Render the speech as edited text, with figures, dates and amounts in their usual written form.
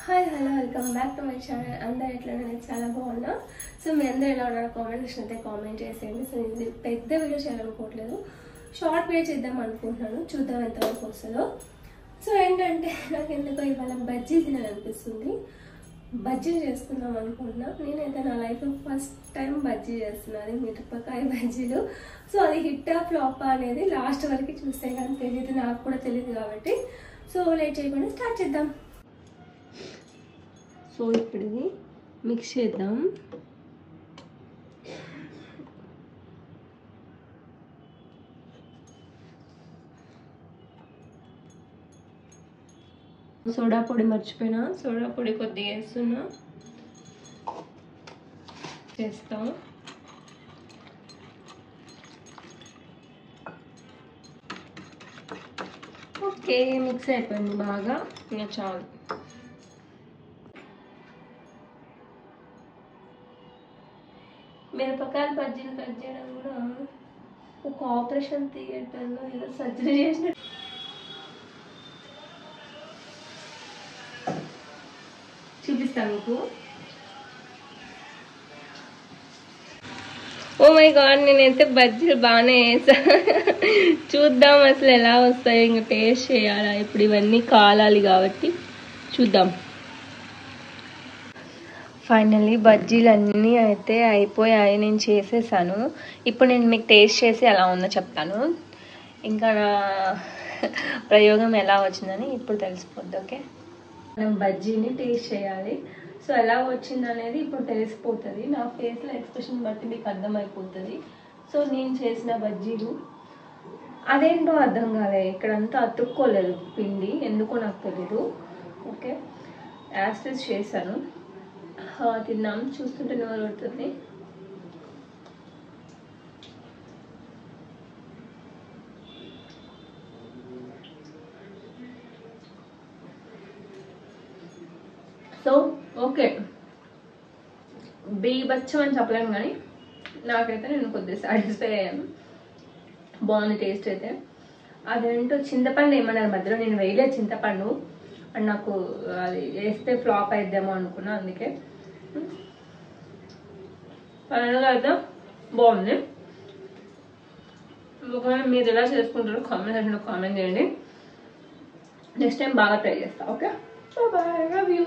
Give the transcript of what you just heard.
Hi hello welcome back to my channel. అందరూ ఎట్లా నేను చాలా బాగున్నా. సో మీ అందరూ ఎలా ఉన్నారు కామెంట్ సెక్షన్ అయితే కామెంట్ చేసేయండి. సో ఇది పెద్ద వీడియో చేయాలనుకోవట్లేదు, షార్ట్ వీడియో చేద్దాం అనుకుంటున్నాను. చూద్దాం ఎంతవరకు వస్తుందో. సో ఏంటంటే నాకు ఎందుకో ఇవాళ బజ్జీ తినాలనిపిస్తుంది. బజ్జీలు చేసుకుందాం అనుకుంటున్నా. నేనైతే నా లైఫ్లో ఫస్ట్ టైం బజ్జీ చేస్తున్నాను, మిరపకాయ బజ్జీలు. సో అది హిట్టా ఫ్లాపా అనేది లాస్ట్ వరకు చూస్తే కానీ తెలియదు, నాకు కూడా తెలియదు. కాబట్టి సో లేట్ చేయకుండా స్టార్ట్ చేద్దాం. సో ఇప్పుడు ఇది మిక్స్ చేద్దాం. సోడా పొడి మర్చిపోయినా, సోడా పొడి కొద్దిగా వేస్తున్నా, చేస్తాం. ఓకే, మిక్స్ అయిపోయింది బాగా, ఇంకా చాలు. మిరపకాయలు బజ్జీలు కట్ చేయడం కూడా ఒక ఆపరేషన్ థియేటర్లో ఏదో సర్జరీ చేసినట్టు. చూపిస్తాను మీకు. ఓ మై గాడ్, నేనైతే బజ్జీలు బాగానే వేసా. చూద్దాం అసలు ఎలా వస్తాయి. ఇంకా టేస్ట్ చేయాలా, ఇప్పుడు ఇవన్నీ కాలాలి కాబట్టి చూద్దాం. ఫైనల్లీ బజ్జీలు అన్నీ అయితే అయిపోయాయి, నేను చేసేసాను. ఇప్పుడు నేను మీకు టేస్ట్ చేసి ఎలా ఉందో చెప్తాను. ఇంకా నా ప్రయోగం ఎలా వచ్చిందని ఇప్పుడు తెలిసిపోద్ది. ఓకే, మనం బజ్జీని టేస్ట్ చేయాలి. సో ఎలా వచ్చింది అనేది ఇప్పుడు తెలిసిపోతుంది. నా ఫేస్లో ఎక్స్ప్రెషన్ బట్టి మీకు అర్థమైపోతుంది. సో నేను చేసిన బజ్జీలు అదేంటో అర్థం కాలేదు, ఇక్కడంతా అతుక్కోలేదు పిండి, ఎందుకో నాకు తెలీదు. ఓకే, యాస్టెస్ చేశాను. తిన్నాం, చూస్తుంటే నోరు పడుతుంది. సో ఓకే, బీభత్సం అని చెప్పలేము కానీ నాకైతే నేను కొద్దిగా సాటిస్ఫై అయ్యాను. బాగుంది టేస్ట్ అయితే. అదేంటో చింతపండు ఏమన్నారు మధ్యలో, నేను వేయలేదు చింతపండు, అండ్ నాకు అది వేస్తే ఫ్లాప్ అయిద్దేమో అనుకున్నా, అందుకే. ఫైనల్గా అయితే బాగుంది. ఒకవేళ మీరు ఎలా చేసుకుంటారో కామెంట్ సెక్షన్లో కామెంట్ చేయండి. నెక్స్ట్ టైం బాగా ట్రై చేస్తా. Okay, bye, love you.